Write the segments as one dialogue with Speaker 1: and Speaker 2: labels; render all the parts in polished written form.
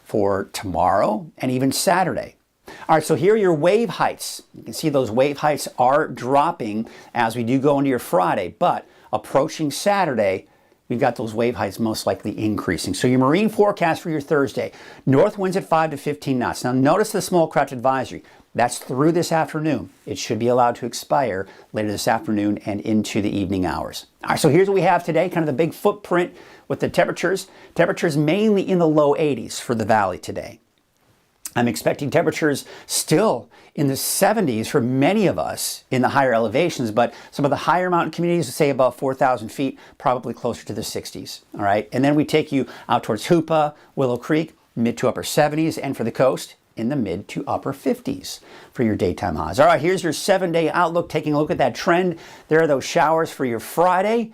Speaker 1: for tomorrow and even Saturday. All right, so here are your wave heights. You can see those wave heights are dropping as we do go into your Friday, but approaching Saturday, we've got those wave heights most likely increasing. So your marine forecast for your Thursday, north winds at 5 to 15 knots. Now notice the small craft advisory. That's through this afternoon. It should be allowed to expire later this afternoon and into the evening hours. All right, so here's what we have today, kind of the big footprint with the temperatures. Temperatures mainly in the low 80s for the valley today. I'm expecting temperatures still in the 70s for many of us in the higher elevations, but some of the higher mountain communities, say above 4,000 feet, probably closer to the 60s. All right, and then we take you out towards Hoopa, Willow Creek, mid to upper 70s, and for the coast, in the mid to upper 50s for your daytime highs. All right, here's your 7-day outlook. Taking a look at that trend, there are those showers for your Friday.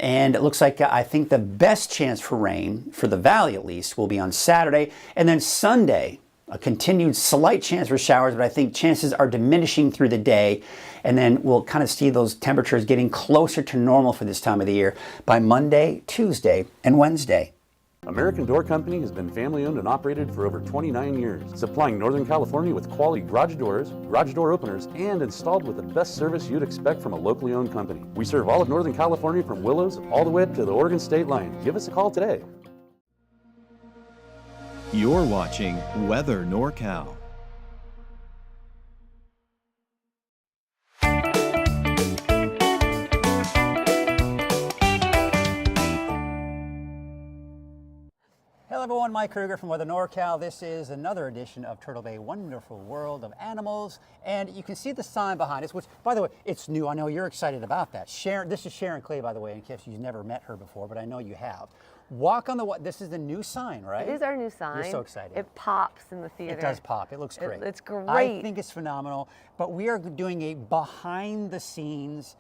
Speaker 1: And it looks like I think the best chance for rain, for the valley at least, will be on Saturday. And then Sunday, a continued slight chance for showers, but I think chances are diminishing through the day. And then we'll kind of see those temperatures getting closer to normal for this time of the year by Monday, Tuesday, and Wednesday.
Speaker 2: American Door Company has been family owned and operated for over 29 years, supplying Northern California with quality garage doors, garage door openers, and installed with the best service you'd expect from a locally owned company. We serve all of Northern California from Willows all the way up to the Oregon state line. Give us a call today.
Speaker 3: You're watching Weather NorCal.
Speaker 1: Hello everyone, Mike Krueger from Weather NorCal. This is another edition of Turtle Bay Wonderful World of Animals. And you can see the sign behind us, which, by the way, it's new. I know you're excited about that. Sharon, this is Sharon Clay, by the way, in case you've never met her before, but I know you have. Walk on the, this is the new sign, right?
Speaker 4: It is our new sign.
Speaker 1: You're so excited.
Speaker 4: It pops in the theater.
Speaker 1: It does pop. It looks great.
Speaker 4: It's great.
Speaker 1: I think it's phenomenal. But we are doing a behind the scenes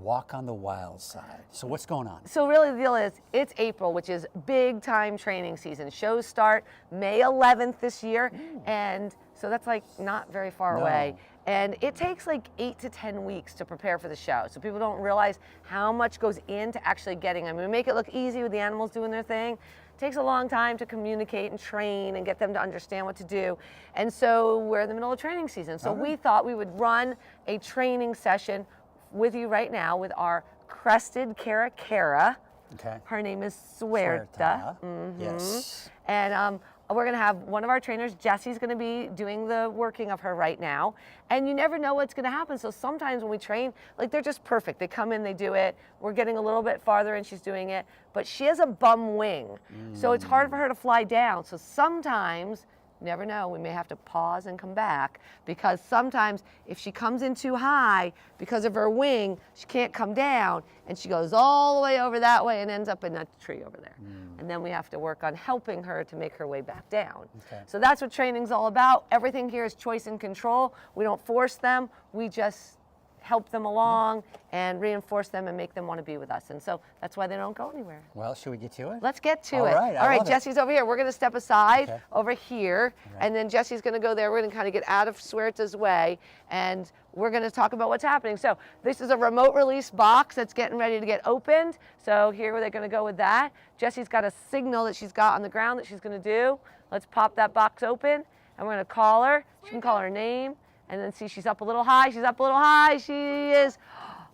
Speaker 1: walk on the wild side. So what's going on?
Speaker 4: So really the deal is, it's April, which is big time training season. Shows start May 11th this year. And so that's like not very far away. And it takes like 8 to 10 weeks to prepare for the show. So people don't realize how much goes into actually getting them. We make it look easy with the animals doing their thing. It takes a long time to communicate and train and get them to understand what to do. And so we're in the middle of training season. So we thought we would run a training session with you right now with our crested caracara.
Speaker 1: Okay.
Speaker 4: Her name is Suerta.
Speaker 1: Yes.
Speaker 4: And we're going to have one of our trainers, Jesse's going to be doing the working of her right now. And you never know what's going to happen. So sometimes when we train, like they're just perfect. They come in, they do it. We're getting a little bit farther and she's doing it. But she has a bum wing. So it's hard for her to fly down. So sometimes, you never know, we may have to pause and come back, because sometimes if she comes in too high because of her wing, she can't come down and she goes all the way over that way and ends up in that tree over there. And then we have to work on helping her to make her way back down. So that's what training's all about. Everything here is choice and control. We don't force them. We just help them along and reinforce them and make them want to be with us. And so that's why they don't go anywhere.
Speaker 1: Well, should we get to it?
Speaker 4: Let's get to
Speaker 1: All
Speaker 4: it.
Speaker 1: right,
Speaker 4: All right,
Speaker 1: love it.
Speaker 4: Jesse's over here. We're going to step aside over here,
Speaker 1: right.
Speaker 4: and then Jesse's going to go there. We're going to kind of get out of Suerta's way, and we're going to talk about what's happening. So this is a remote release box that's getting ready to get opened. So here they're going to go with that. Jesse's got a signal that she's got on the ground that she's going to do. Let's pop that box open, and we're going to call her. She can call her name. And then see, she's up a little high. She's up a little high. She is.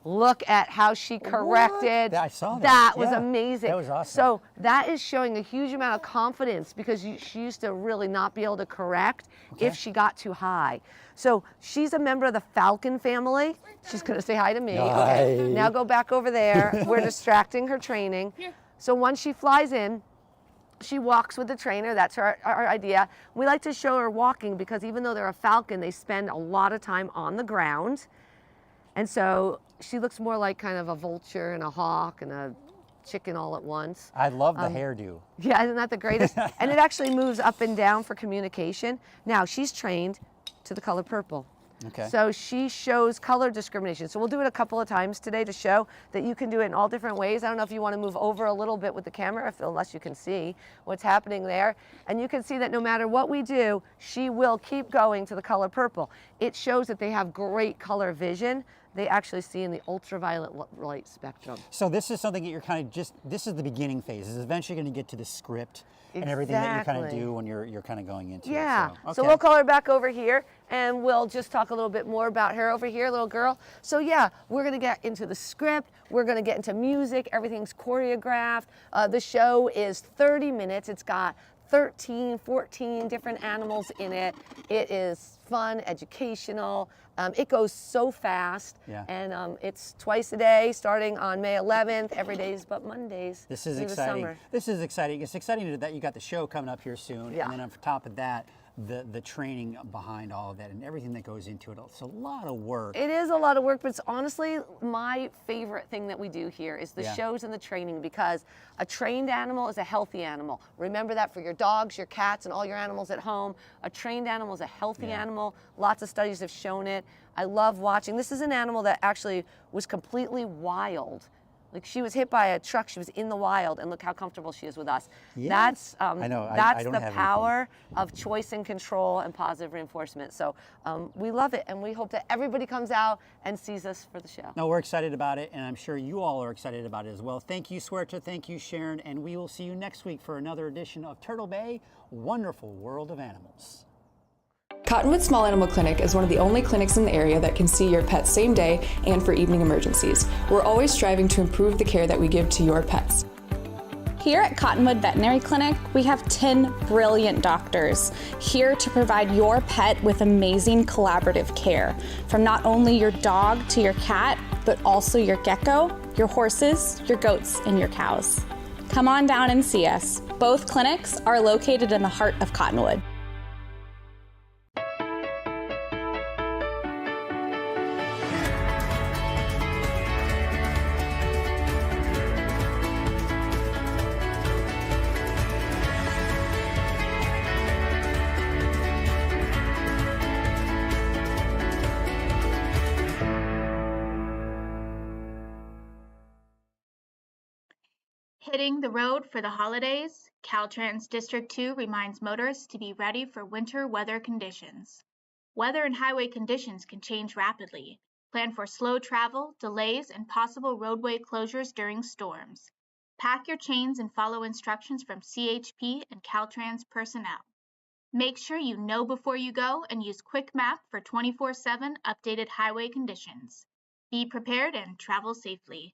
Speaker 4: Look at how she corrected.
Speaker 1: I saw that.
Speaker 4: That was amazing.
Speaker 1: That was awesome.
Speaker 4: So that is showing a huge amount of confidence, because she used to really not be able to correct if she got too high. So she's a member of the falcon family. She's going to say hi to me. Okay. Now go back over there. We're distracting her training. So once she flies in, she walks with the trainer. That's our idea. We like to show her walking, because even though they're a falcon, they spend a lot of time on the ground. And so she looks more like kind of a vulture and a hawk and a chicken all at once.
Speaker 1: I love the hairdo.
Speaker 4: Yeah, isn't that the greatest? And it actually moves up and down for communication. Now, she's trained to the color purple.
Speaker 1: Okay.
Speaker 4: So she shows color discrimination. So we'll do it a couple of times today to show that you can do it in all different ways. I don't know if you want to move over a little bit with the camera, unless you can see what's happening there. And you can see that no matter what we do, she will keep going to the color purple. It shows that they have great color vision. they actually see in the ultraviolet light spectrum.
Speaker 1: So this is something that you're kind of this is the beginning phase. Is eventually going to get to the script and everything that you kind of do when you're kind of going into
Speaker 4: yeah.
Speaker 1: it. So,
Speaker 4: So we'll call her back over here and we'll just talk a little bit more about her over here, little girl. So yeah, we're going to get into the script. We're going to get into music. Everything's choreographed. The show is 30 minutes. It's got 13, 14 different animals in it. It is fun, educational. It goes so fast.
Speaker 1: Yeah.
Speaker 4: And it's twice a day, starting on May 11th, every days but Mondays.
Speaker 1: This is
Speaker 4: through the
Speaker 1: exciting.
Speaker 4: summer.
Speaker 1: This is exciting. It's exciting that you got the show coming up here soon.
Speaker 4: Yeah.
Speaker 1: And then on top of that, the training behind all of that and everything that goes into it. It's a lot of work.
Speaker 4: It is a lot of work, but it's honestly my favorite thing that we do here is the shows and the training, because a trained animal is a healthy animal. Remember that for your dogs, your cats, and all your animals at home. A trained animal is a healthy animal. Lots of studies have shown it. I love watching. This is an animal that actually was completely wild. Like, she was hit by a truck. She was in the wild, and look how comfortable she is with us.
Speaker 1: Yes.
Speaker 4: That's
Speaker 1: I know.
Speaker 4: That's
Speaker 1: I don't
Speaker 4: the
Speaker 1: have
Speaker 4: power of choice and control and positive reinforcement. So we love it, and we hope that everybody comes out and sees us for the show.
Speaker 1: No, we're excited about it, and I'm sure you all are excited about it as well. Thank you, Suerta. Thank you, Sharon, and we will see you next week for another edition of Turtle Bay, Wonderful World of Animals.
Speaker 5: Cottonwood Small Animal Clinic is one of the only clinics in the area that can see your pet same day and for evening emergencies. We're always striving to improve the care that we give to your pets.
Speaker 6: Here at Cottonwood Veterinary Clinic, we have 10 brilliant doctors here to provide your pet with amazing collaborative care, from not only your dog to your cat, but also your gecko, your horses, your goats, and your cows. Come on down and see us. Both clinics are located in the heart of Cottonwood.
Speaker 7: Hitting the road for the holidays, Caltrans District 2 reminds motorists to be ready for winter weather conditions. Weather and highway conditions can change rapidly. Plan for slow travel, delays, and possible roadway closures during storms. Pack your chains and follow instructions from CHP and Caltrans personnel. Make sure you know before you go and use Quick Map for 24/7 updated highway conditions. Be prepared and travel safely.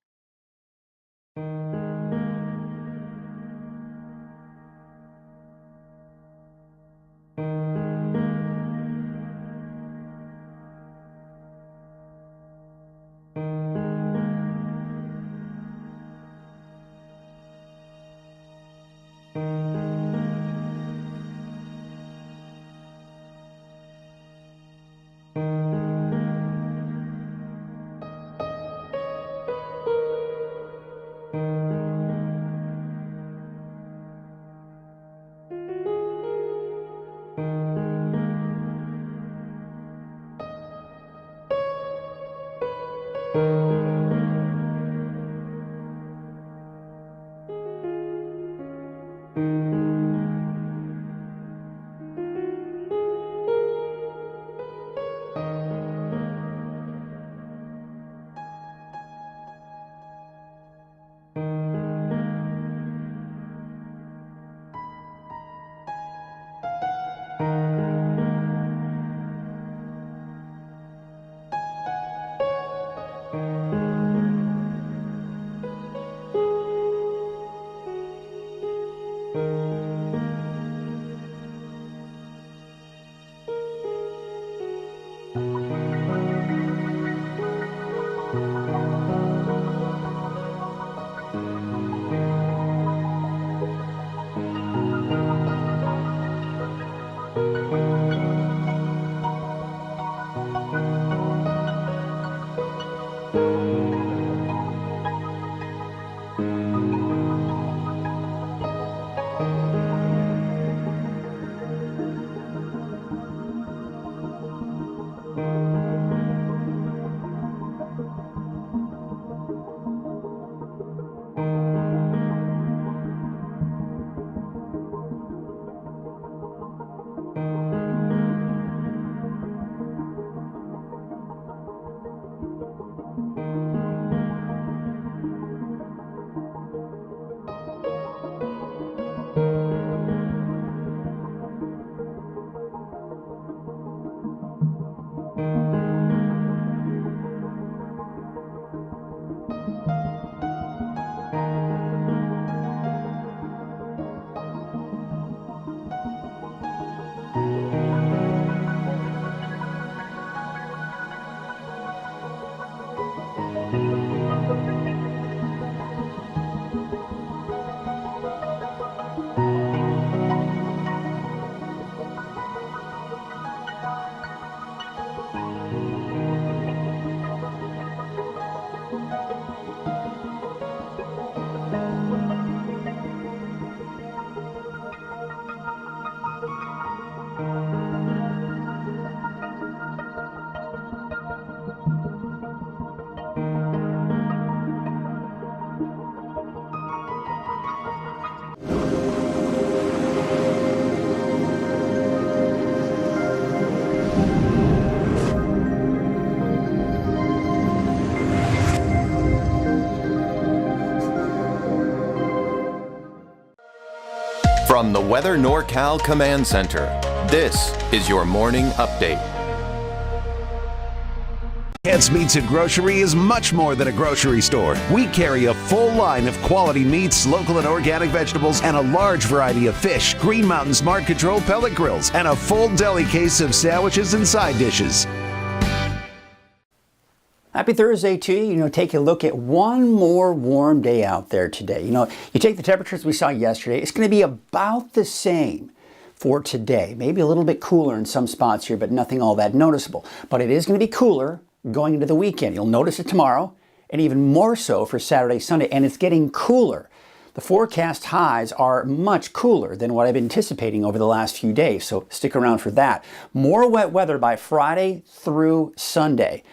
Speaker 8: From the Weather NorCal Command Center, this is your morning update.
Speaker 9: Heads Meats and Grocery is much more than a grocery store. We carry a full line of quality meats, local and organic vegetables, and a large variety of fish, Green Mountain Smart Control pellet grills, and a full deli case of sandwiches and side dishes.
Speaker 1: Happy Thursday to you. Take a look at one more warm day out there today. You take the temperatures we saw yesterday, it's going to be about the same for today. Maybe a little bit cooler in some spots here, but nothing all that noticeable. But it is going to be cooler going into the weekend. You'll notice it tomorrow and even more so for Saturday, Sunday, and it's getting cooler. The forecast highs are much cooler than what I've been anticipating over the last few days, so stick around for that. More wet weather by Friday through Sunday.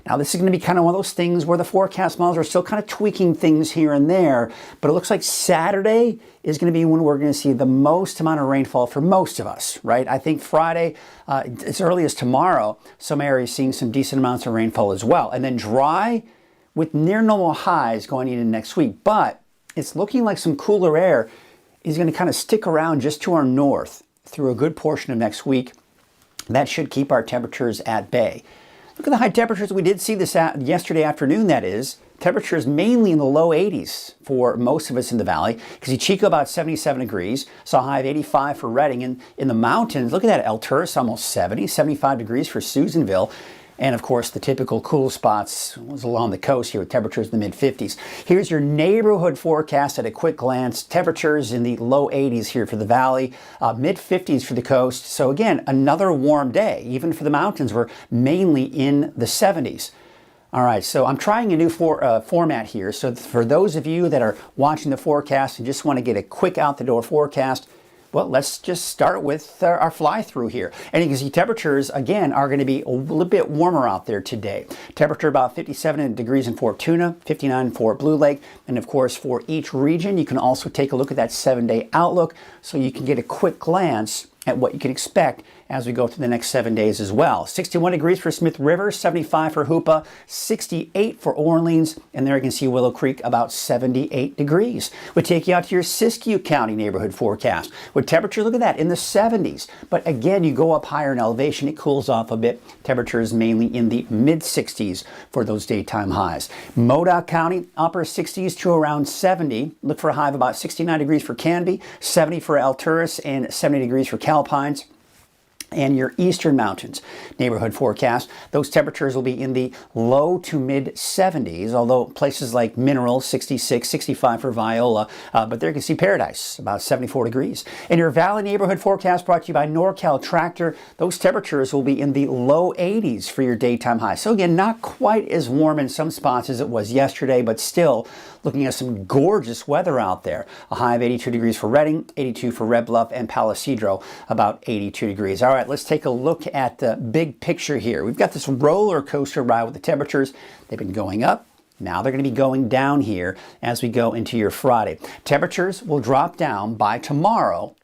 Speaker 1: Now, this is going to be kind of one of those things where the forecast models are still kind of tweaking things here and there, but it looks like Saturday is going to be when we're going to see the most amount of rainfall for most of us, right? I think Friday, as early as tomorrow, some areas seeing some decent amounts of rainfall as well. And then dry with near normal highs going into next week. But it's looking like some cooler air is going to kind of stick around just to our north through a good portion of next week. That should keep our temperatures at bay. Look at the high temperatures we did see this yesterday afternoon, that is. Temperatures mainly in the low 80s for most of us in the valley. Chico about 77 degrees, saw a high of 85 for Redding. And in the mountains, look at that, El Turris almost 70, 75 degrees for Susanville. And of course, the typical cool spots was along the coast here with temperatures in the mid-50s. Here's your neighborhood forecast at a quick glance. Temperatures in the low 80s here for the valley, mid-50s for the coast. So again, another warm day. Even for the mountains, we're mainly in the 70s. All right, so I'm trying a new format here. So for those of you that are watching the forecast and just want to get a quick out-the-door forecast, well, let's just start with our fly-through here. And you can see temperatures, again, are going to be a little bit warmer out there today. Temperature about 57 degrees in Fortuna, 59 for Blue Lake. And of course, for each region, you can also take a look at that 7-day outlook so you can get a quick glance at what you can expect as we go through the next 7 days as well. 61 degrees for Smith River, 75 for Hoopa, 68 for Orleans, and there you can see Willow Creek about 78 degrees. We take you out to your Siskiyou County neighborhood forecast with temperatures, look at that, in the 70s. But again, you go up higher in elevation, it cools off a bit. Temperatures mainly in the mid-60s for those daytime highs. Modoc County, upper 60s to around 70. Look for a high of about 69 degrees for Canby, 70 for El Turris, and 70 degrees for Calpines. And your eastern mountains neighborhood forecast, those temperatures will be in the low to mid 70s, although places like Mineral, 66, 65 for Viola, but there you can see Paradise, about 74 degrees. And your valley neighborhood forecast brought to you by NorCal Tractor, those temperatures will be in the low 80s for your daytime high. So again, not quite as warm in some spots as it was yesterday, but still looking at some gorgeous weather out there. A high of 82 degrees for Redding, 82 for Red Bluff, and Palisadro, about 82 degrees. All right, let's take a look at the big picture here. We've got this roller coaster ride with the temperatures. They've been going up. Now they're going to be going down here as we go into your Friday. Temperatures will drop down by tomorrow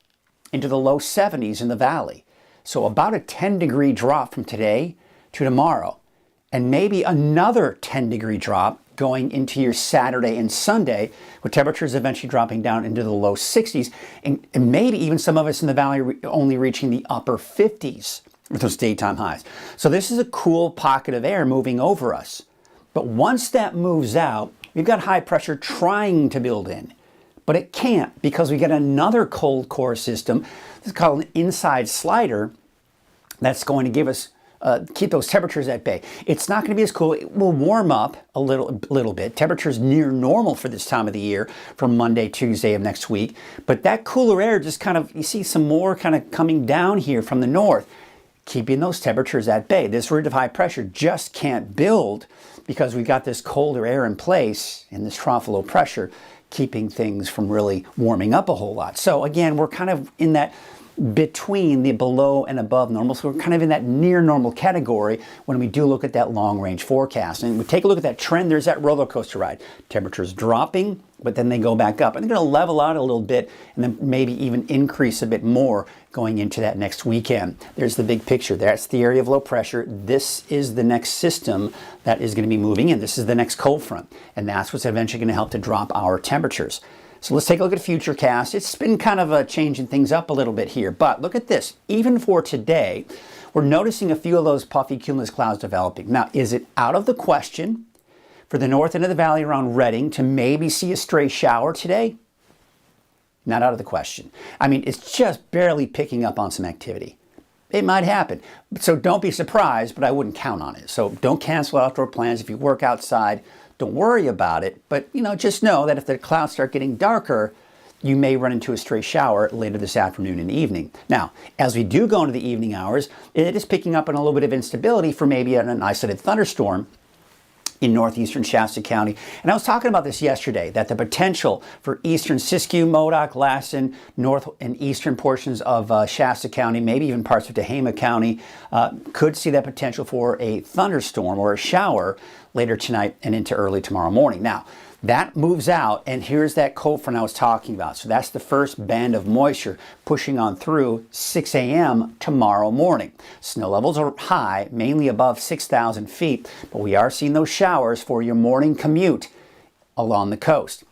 Speaker 1: into the low 70s in the valley. So about a 10-degree drop from today to tomorrow, and maybe another 10-degree drop going into your Saturday and Sunday, with temperatures eventually dropping down into the low 60s, and maybe even some of us in the valley only reaching the upper 50s with those daytime highs. So this is a cool pocket of air moving over us. But once that moves out, we've got high pressure trying to build in. But it can't, because we get another cold core system. This is called an inside slider that's going to give us keep those temperatures at bay. It's not going to be as cool. It will warm up a little bit. Temperatures near normal for this time of the year from Monday, Tuesday of next week. But that cooler air just kind of, you see some more kind of coming down here from the north, keeping those temperatures at bay. This ridge of high pressure just can't build because we've got this colder air in place and this trough of low pressure keeping things from really warming up a whole lot. So again, we're kind of in that between the below and above normal. So we're kind of in that near normal category when we do look at that long range forecast. And we take a look at that trend, there's that roller coaster ride. Temperatures dropping, but then they go back up. And they're going to level out a little bit and then maybe even increase a bit more going into that next weekend. There's the big picture. That's the area of low pressure. This is the next system that is going to be moving in. This is the next cold front. And that's what's eventually going to help to drop our temperatures. So let's take a look at Futurecast. It's been kind of changing things up a little bit here, but look at this. Even for today, we're noticing a few of those puffy cumulus clouds developing. Now, is it out of the question for the north end of the valley around Redding to maybe see a stray shower today? Not out of the question. I mean, it's just barely picking up on some activity. It might happen. So don't be surprised, but I wouldn't count on it. So don't cancel outdoor plans. If you work outside, don't worry about it. But, just know that if the clouds start getting darker, you may run into a stray shower later this afternoon and evening. Now, as we do go into the evening hours, it is picking up on a little bit of instability for maybe an isolated thunderstorm in northeastern Shasta County. And I was talking about this yesterday, that the potential for eastern Siskiyou, Modoc, Lassen, north and eastern portions of Shasta County, maybe even parts of Tehama County, could see that potential for a thunderstorm or a shower later tonight and into early tomorrow morning. Now, that moves out, and here's that cold front I was talking about. So that's the first band of moisture pushing on through 6 a.m. tomorrow morning. Snow levels are high, mainly above 6,000 feet, but we are seeing those showers for your morning commute along the coast.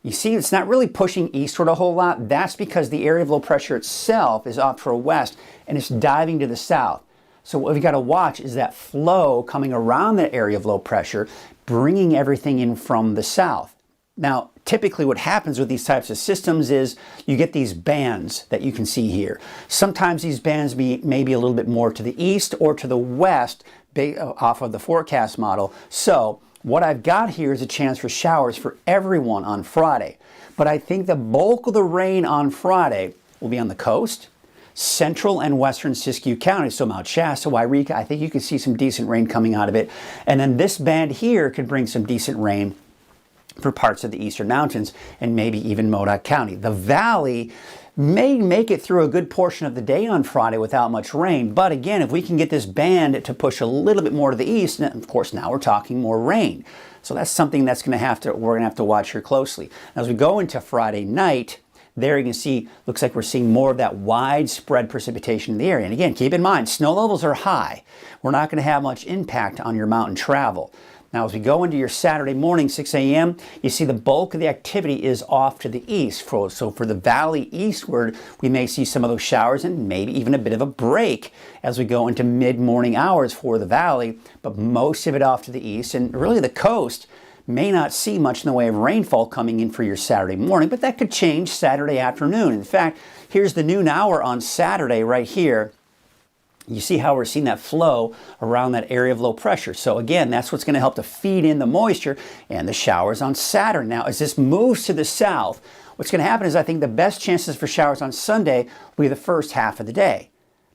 Speaker 1: You see, it's not really pushing eastward a whole lot. That's because the area of low pressure itself is off to our west, and it's diving to the south. So what we've got to watch is that flow coming around that area of low pressure, bringing everything in from the south. Now, typically what happens with these types of systems is you get these bands that you can see here. Sometimes these bands may be a little bit more to the east or to the west off of the forecast model. So what I've got here is a chance for showers for everyone on Friday. But I think the bulk of the rain on Friday will be on the coast, central and western Siskiyou County, so Mount Shasta, Wairika, I think you can see some decent rain coming out of it. And then this band here could bring some decent rain for parts of the eastern mountains and maybe even Modoc County. The valley may make it through a good portion of the day on Friday without much rain, but again, if we can get this band to push a little bit more to the east, and of course now we're talking more rain. So that's something that's we're going to have to watch here closely. As we go into Friday night, there you can see, looks like we're seeing more of that widespread precipitation in the area. And again, keep in mind, snow levels are high. We're not going to have much impact on your mountain travel. Now, as we go into your Saturday morning, 6 a.m., you see the bulk of the activity is off to the east. So for the valley eastward, we may see some of those showers and maybe even a bit of a break as we go into mid-morning hours for the valley, but most of it off to the east. And really the coast may not see much in the way of rainfall coming in for your Saturday morning, but that could change Saturday afternoon. In fact, here's the noon hour on Saturday right here. You see how we're seeing that flow around that area of low pressure. So again, that's what's going to help to feed in the moisture and the showers on Saturday. Now, as this moves to the south, what's going to happen is I think the best chances for showers on Sunday will be the first half of the day.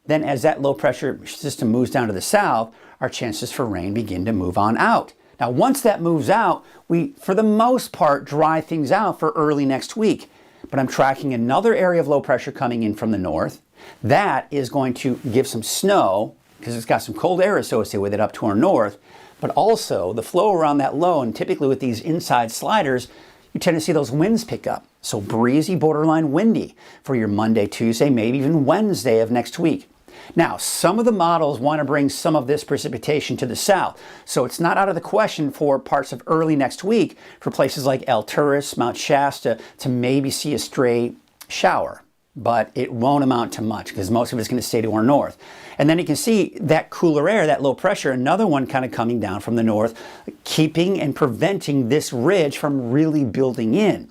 Speaker 1: Then as that low pressure system moves down to the south, our chances for rain begin to move on out. Now, once that moves out, we, for the most part, dry things out for early next week. But I'm tracking another area of low pressure coming in from the north. That is going to give some snow, because it's got some cold air associated with it up to our north, but also the flow around that low, and typically with these inside sliders, you tend to see those winds pick up. So breezy, borderline windy for your Monday, Tuesday, maybe even Wednesday of next week. Now, some of the models want to bring some of this precipitation to the south, so it's not out of the question for parts of early next week for places like El Turris, Mount Shasta to maybe see a stray shower, but it won't amount to much because most of it's going to stay to our north. And then you can see that cooler air, that low pressure, another one kind of coming down from the north, keeping and preventing this ridge from really building in.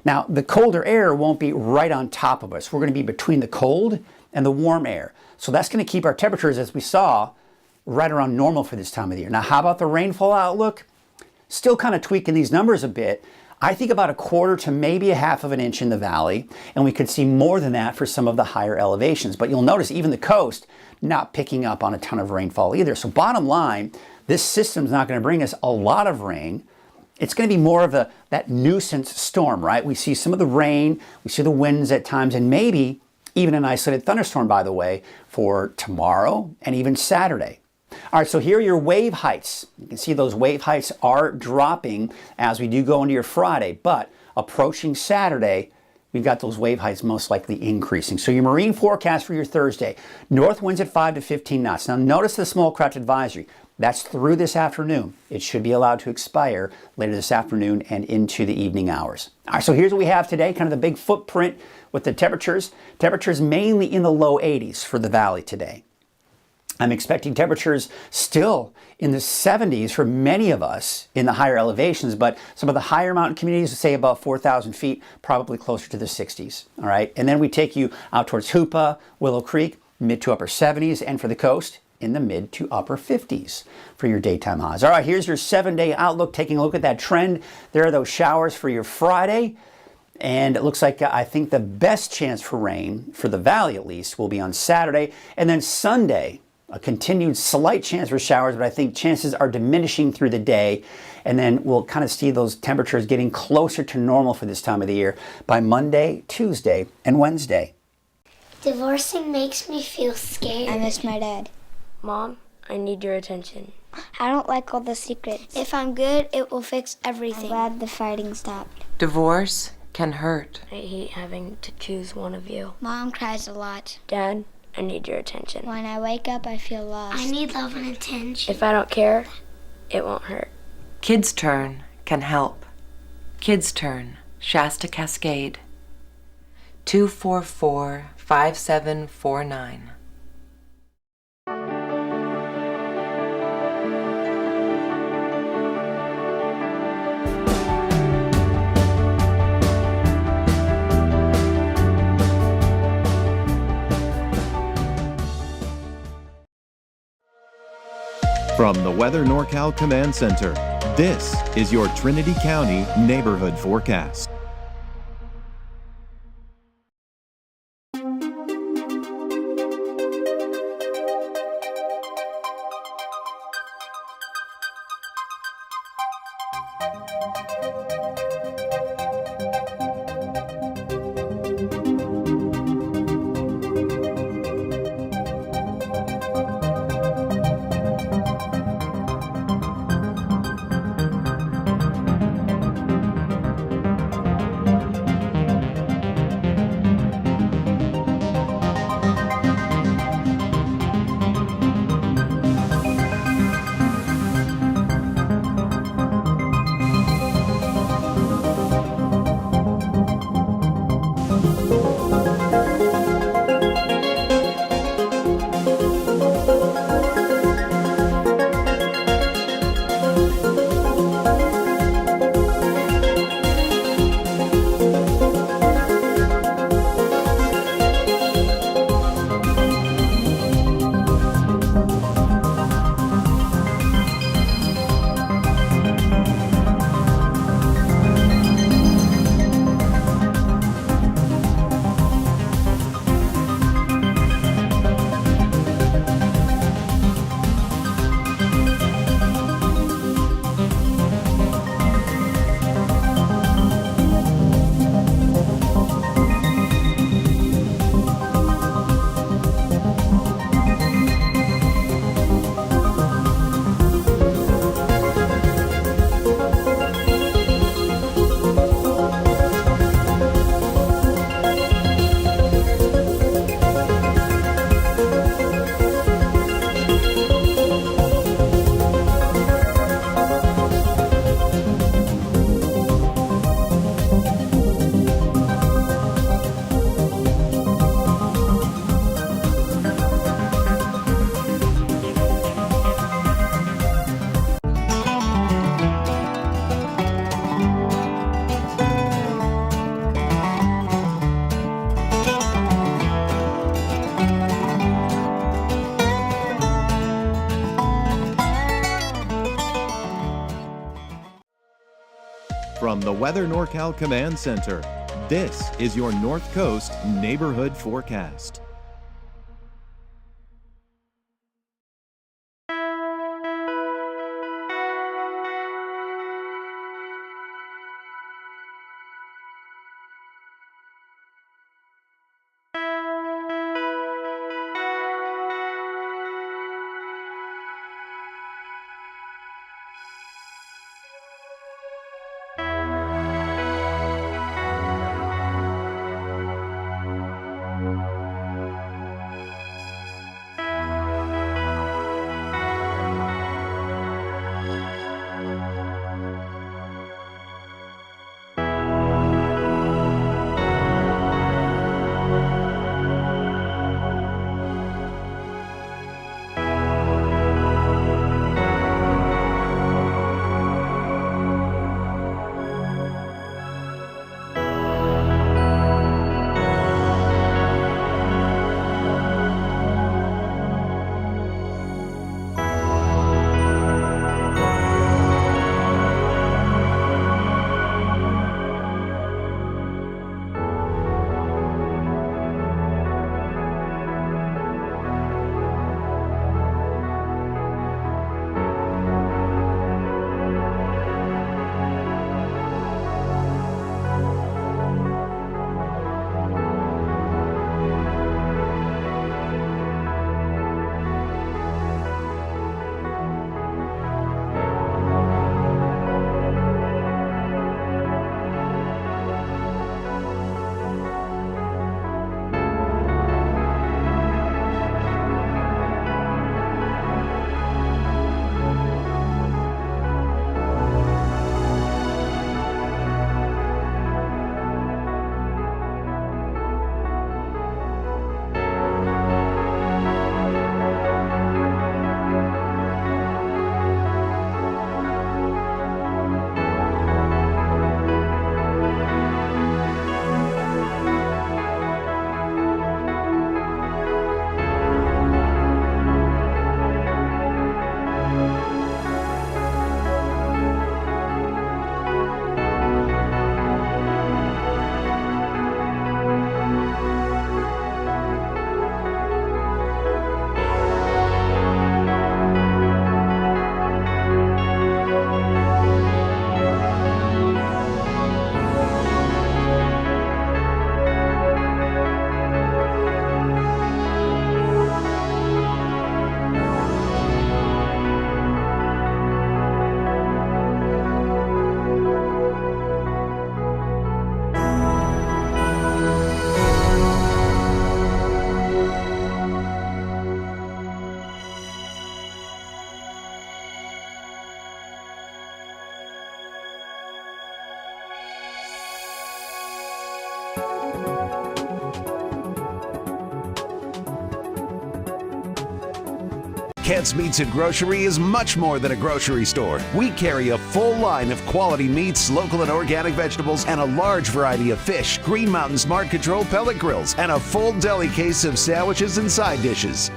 Speaker 1: Now, the colder air won't be right on top of us. We're going to be between the cold and the warm air. So that's going to keep our temperatures, as we saw, right around normal for this time of the year. Now, how about the rainfall outlook? Still kind of tweaking these numbers a bit. I think about a quarter to maybe a half of an inch in the valley, and we could see more than that for some of the higher elevations. But you'll notice even the coast not picking up on a ton of rainfall either. So bottom line, this system's not going to bring us a lot of rain. It's going to be more of that nuisance storm, right? We see some of the rain, we see the winds at times, and maybe even an isolated thunderstorm, by the way, for tomorrow and even Saturday. All right, so here are your wave heights. You can see those wave heights are dropping as we do go into your Friday, but approaching Saturday, we've got those wave heights most likely increasing. So your marine forecast for your Thursday, north winds at 5 to 15 knots. Now notice the small craft advisory. That's through this afternoon. It should be allowed to expire later this afternoon and into the evening hours. All right, so here's what we have today, kind of the big footprint with the temperatures. Temperatures mainly in the low 80s for the valley today. I'm expecting temperatures still in the 70s for many of us in the higher elevations, but some of the higher mountain communities, say above 4,000 feet, probably closer to the 60s. All right, and then we take you out towards Hoopa, Willow Creek, mid to upper 70s, and for the coast, in the mid to upper 50s for your daytime highs. All right, here's your 7-day outlook. Taking a look at that trend, there are those showers for your Friday. And it looks like I think the best chance for rain, for the valley at least, will be on Saturday. And then Sunday, a continued slight chance for showers, but I think chances are diminishing through the day. And then we'll kind of see those temperatures getting closer to normal for this time of the year by Monday, Tuesday, and Wednesday.
Speaker 10: Divorcing makes me feel scared.
Speaker 11: I miss my dad.
Speaker 10: Mom, I need your attention.
Speaker 11: I don't like all the secrets.
Speaker 10: If I'm good, it will fix everything.
Speaker 11: I'm glad the fighting stopped.
Speaker 12: Divorce can hurt.
Speaker 10: I hate having to choose one of you.
Speaker 11: Mom cries a lot.
Speaker 10: Dad, I need your attention.
Speaker 11: When I wake up, I feel lost.
Speaker 10: I need love and attention. If I don't care, it won't hurt.
Speaker 12: Kids Turn can help. Kids Turn, Shasta Cascade. 244-5749.
Speaker 3: From the Weather NorCal Command Center, this is your Trinity County neighborhood forecast. From the Weather NorCal Command Center, this is your North Coast neighborhood forecast.
Speaker 9: Kent's Meats and Grocery is much more than a grocery store. We carry a full line of quality meats, local and organic vegetables, and a large variety of fish, Green Mountain Smart Control pellet grills, and a full deli case of sandwiches and side dishes.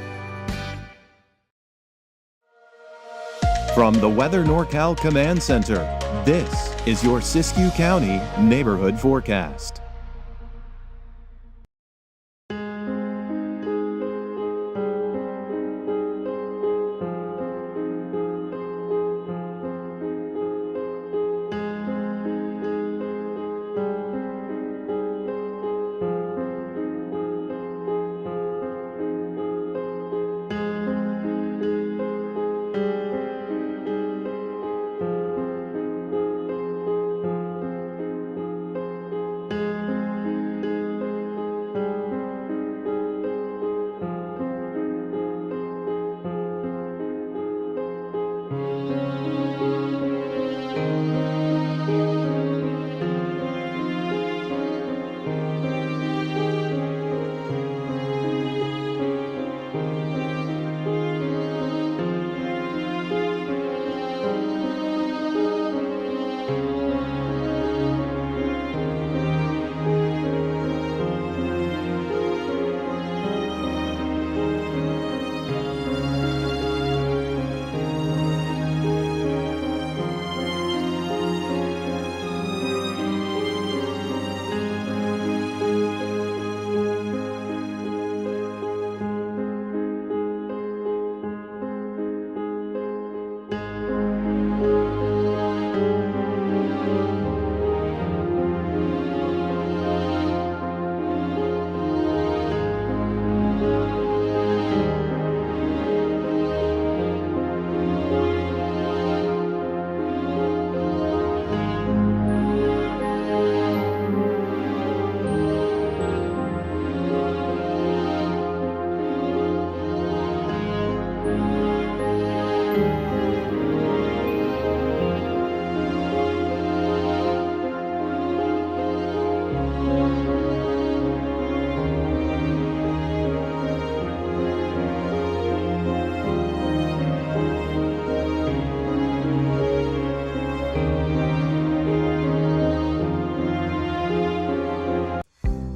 Speaker 3: From the Weather NorCal Command Center, this is your Siskiyou County neighborhood forecast.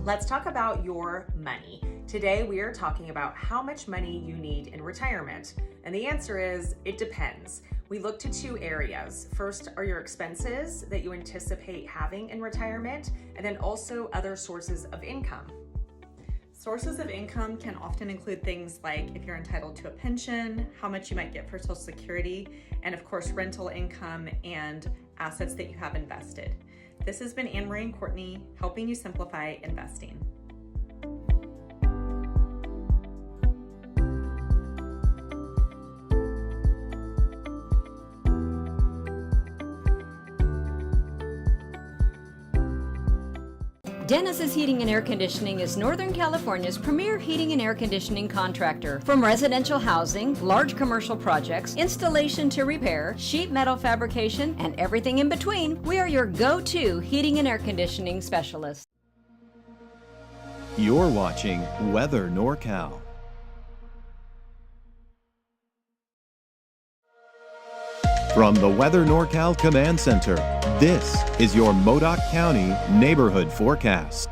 Speaker 13: Let's talk about your money. Today we are talking about how much money you need in retirement. And the answer is, it depends. We look to two areas. First are your expenses that you anticipate having in retirement, and then also other sources of income.
Speaker 14: Sources of income can often include things like if you're entitled to a pension, how much you might get for Social Security, and of course rental income and assets that you have invested. This has been Anne Marie and Courtney helping you simplify investing.
Speaker 15: Dennis's Heating and Air Conditioning is Northern California's premier heating and air conditioning contractor. From residential housing, large commercial projects, installation to repair, sheet metal fabrication, and everything in between, we are your go-to heating and air conditioning specialist.
Speaker 3: You're watching Weather NorCal. From the Weather NorCal Command Center, this is your Modoc County neighborhood forecast.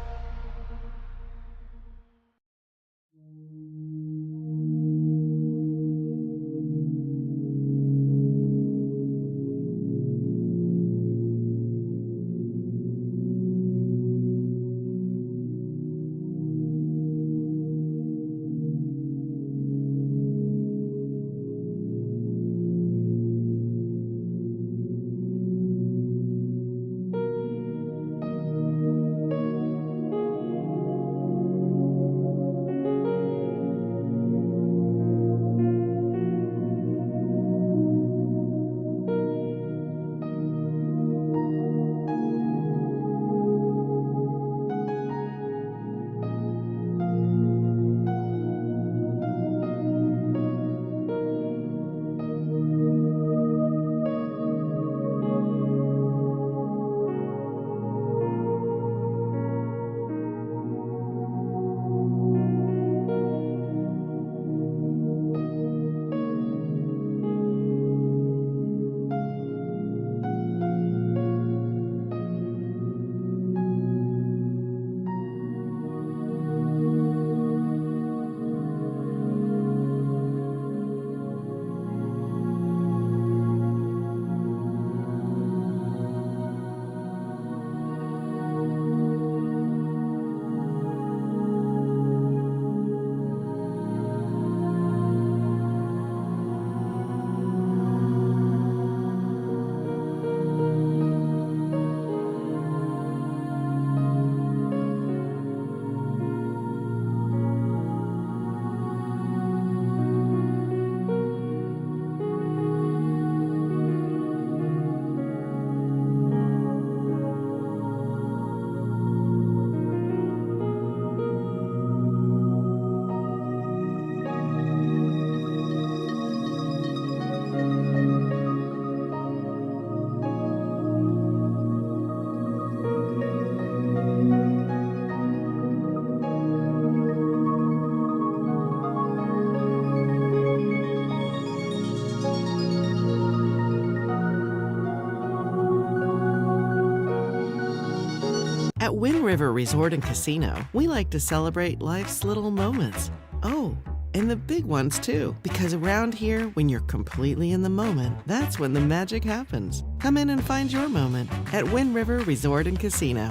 Speaker 16: Wind River Resort and Casino, we like to celebrate life's little moments. Oh, and the big ones too. Because around here, when you're completely in the moment, that's when the magic happens. Come in and find your moment at Wind River Resort and Casino.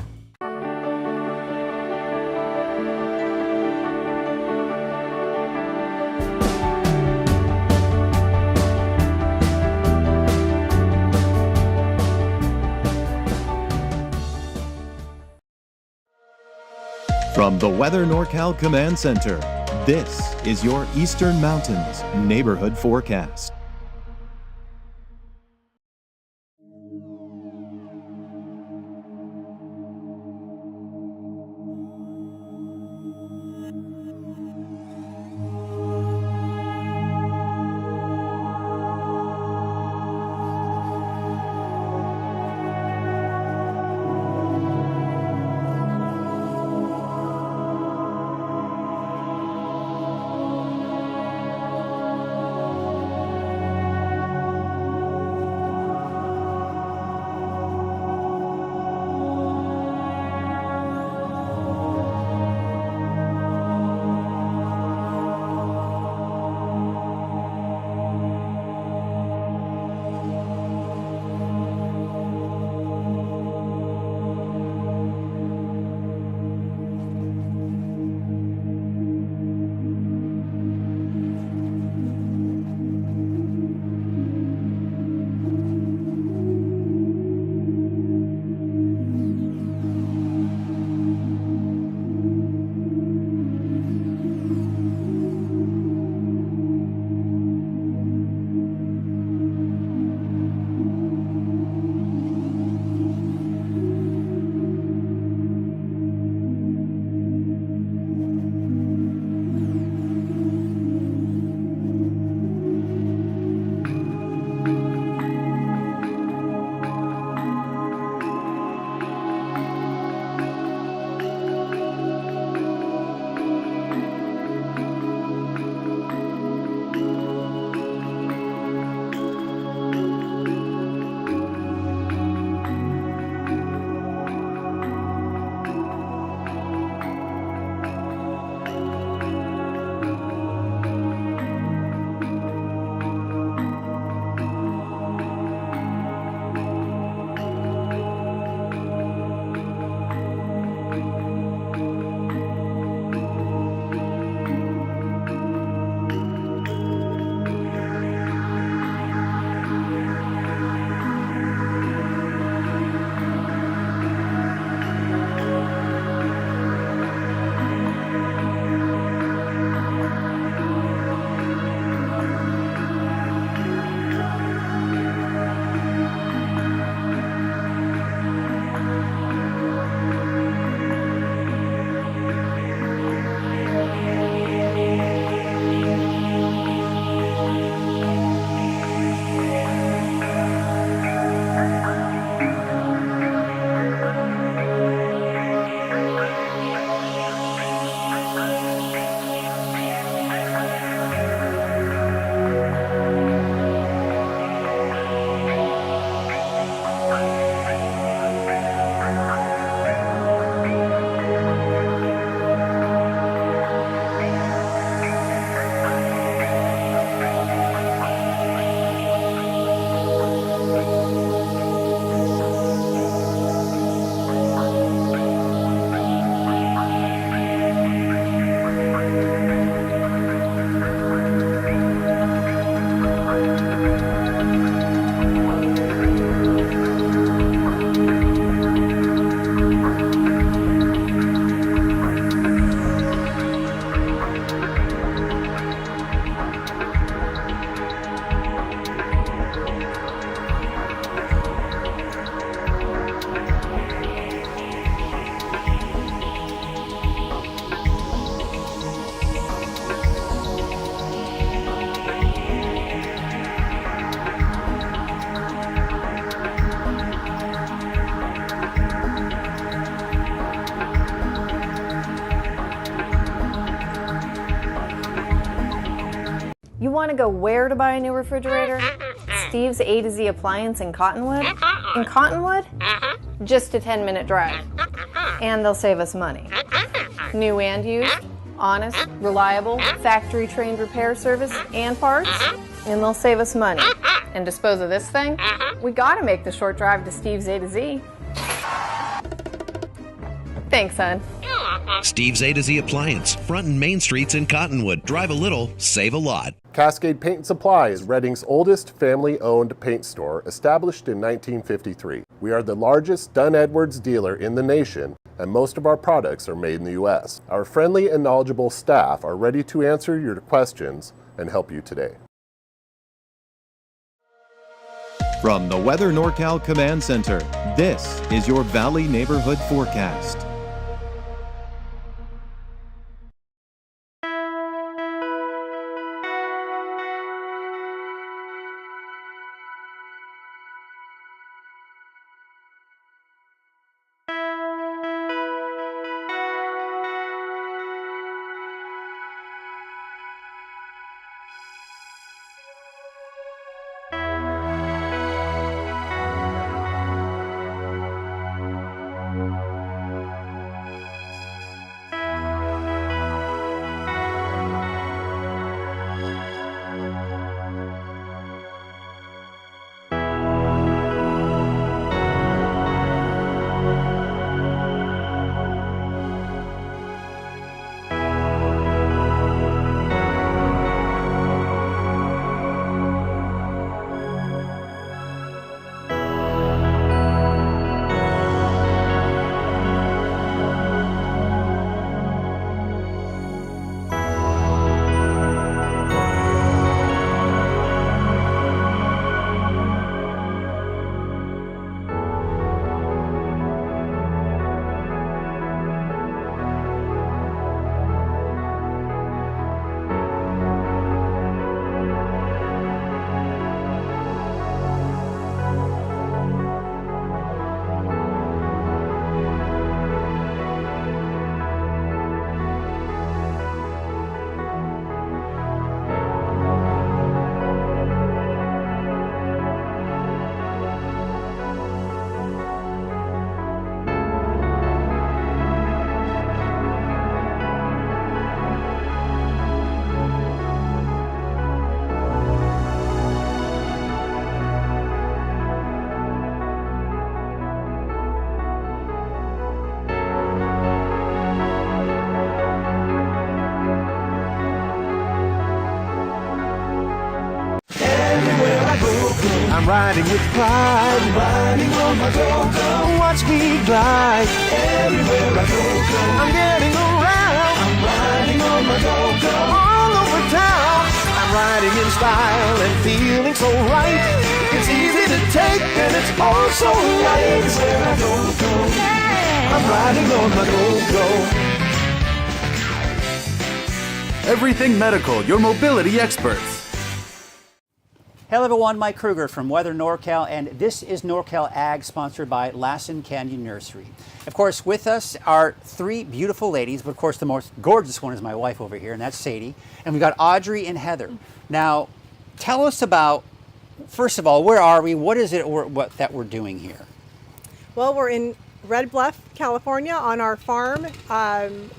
Speaker 3: From the Weather NorCal Command Center, this is your Eastern Mountains Neighborhood Forecast.
Speaker 17: You want to go where to buy a new refrigerator? Steve's A to Z Appliance in Cottonwood? In Cottonwood? Just a 10-minute drive. and they'll save us money. New and used, honest, reliable, factory-trained repair service and parts, and they'll save us money. And dispose of this thing? We gotta make the short drive to Steve's A to Z. Thanks, hon.
Speaker 18: Steve's A to Z Appliance, front and main streets in Cottonwood. Drive a little, save a lot.
Speaker 19: Cascade Paint and Supply is Reading's oldest family-owned paint store, established in 1953. We are the largest Dunn Edwards dealer in the nation, and most of our products are made in the U.S. Our friendly and knowledgeable staff are ready to answer your questions and help you today.
Speaker 3: From the Weather NorCal Command Center, this is your Valley Neighborhood Forecast.
Speaker 20: I'm riding with pride. I'm riding on my go-go. Watch me glide. Everywhere I go. I'm getting around. I'm riding on my go-go. All over town. I'm riding in style and feeling so right. It's easy to take and it's all so light. Everywhere I go. I'm riding on my go-go.
Speaker 21: Everything Medical, your mobility experts.
Speaker 1: Hello everyone, Mike Krueger from Weather NorCal, and this is NorCal Ag, sponsored by Lassen Canyon Nursery. Of course, with us are three beautiful ladies, but of course the most gorgeous one is my wife over here, and that's Sadie. And we've got Audrey and Heather. Now, tell us about, first of all, where are we? What is it that we're doing here?
Speaker 22: Well, we're in Red Bluff, California on our farm.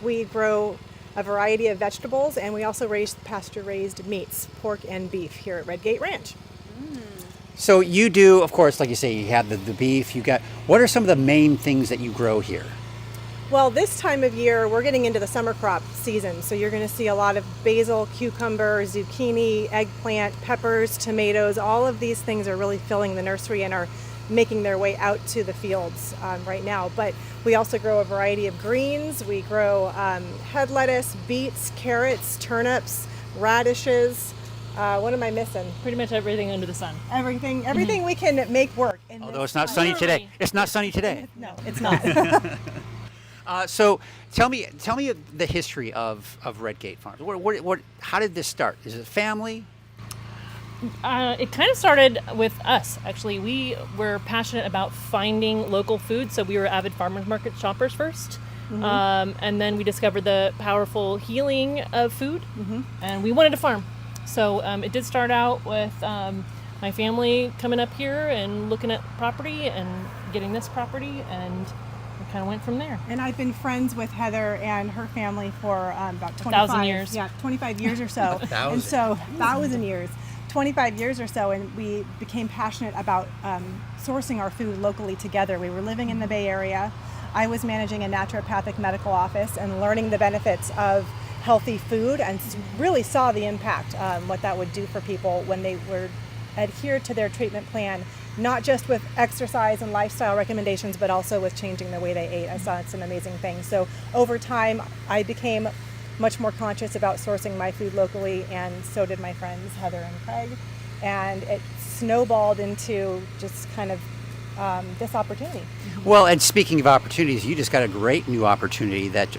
Speaker 22: We grow a variety of vegetables, and we also raise pasture-raised meats, pork and beef here at Red Gate Ranch.
Speaker 1: So you do, of course, like you say, you have the beef, what are some of the main things that you grow here?
Speaker 22: Well, this time of year, we're getting into the summer crop season, so you're going to see a lot of basil, cucumber, zucchini, eggplant, peppers, tomatoes. All of these things are really filling the nursery and are making their way out to the fields right now. But we also grow a variety of greens. We grow head lettuce, beets, carrots, turnips, radishes. What am I missing?
Speaker 23: Pretty much everything under the sun.
Speaker 22: Everything we can make work.
Speaker 1: Although it's not sunny today. It's not sunny today.
Speaker 22: No, it's not.
Speaker 1: So tell me the history of Red Gate Farms. How did this start? Is it family?
Speaker 23: It kind of started with us, actually. We were passionate about finding local food, so we were avid farmers market shoppers first. Mm-hmm. And then we discovered the powerful healing of food, and we wanted to farm. So it did start out with my family coming up here and looking at property and getting this property, and we kind of went from there.
Speaker 22: And I've been friends with Heather and her family for about
Speaker 23: 1,000 years.
Speaker 22: Yeah, 25 years or so. 1,000 years. 25 years or so, and we became passionate about sourcing our food locally together. We were living in the Bay Area. I was managing a naturopathic medical office and learning the benefits of healthy food, and really saw the impact, what that would do for people when they were adhered to their treatment plan, not just with exercise and lifestyle recommendations, but also with changing the way they ate. I saw some amazing things. So over time, I became much more conscious about sourcing my food locally, and so did my friends Heather and Craig, and it snowballed into just kind of this opportunity.
Speaker 1: Well, and speaking of opportunities, you just got a great new opportunity that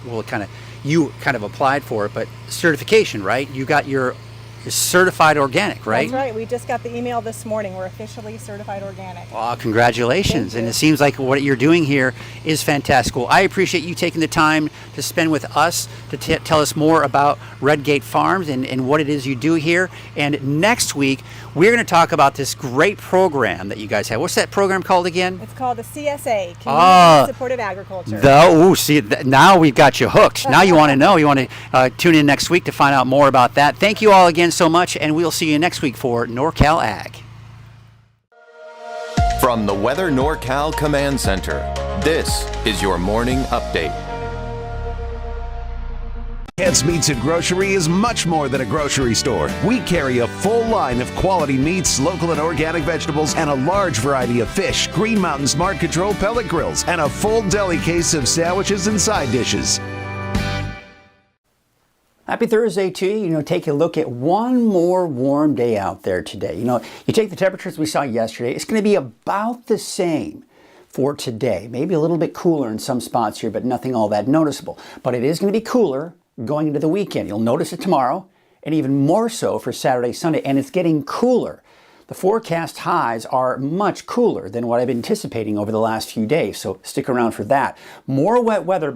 Speaker 1: you kind of applied for it, but certification, right? You got your certified organic, right?
Speaker 22: That's right. We just got the email this morning. We're officially certified organic.
Speaker 1: Well, congratulations. And it seems like what you're doing here is fantastic. Well, I appreciate you taking the time to spend with us to tell us more about Redgate Farms and what it is you do here. And next week, we're going to talk about this great program that you guys have. What's that program called again?
Speaker 22: It's called the CSA, Community Supported Agriculture.
Speaker 1: Now we've got you hooked. Now you want to know. You want to tune in next week to find out more about that. Thank you all again so much, and we'll see you next week for NorCal Ag.
Speaker 8: From the Weather NorCal Command Center, this is your morning update.
Speaker 9: Heads Meats and Grocery is much more than a grocery store. We carry a full line of quality meats, local and organic vegetables, and a large variety of fish, Green Mountain Smart Control pellet grills, and a full deli case of sandwiches and side dishes.
Speaker 1: Happy Thursday to you. Take a look at one more warm day out there today. You take the temperatures we saw yesterday, it's going to be about the same for today. Maybe a little bit cooler in some spots here, but nothing all that noticeable. But it is going to be cooler going into the weekend. You'll notice it tomorrow, and even more so for Saturday, Sunday, and it's getting cooler. The forecast highs are much cooler than what I've been anticipating over the last few days, so stick around for that. More wet weather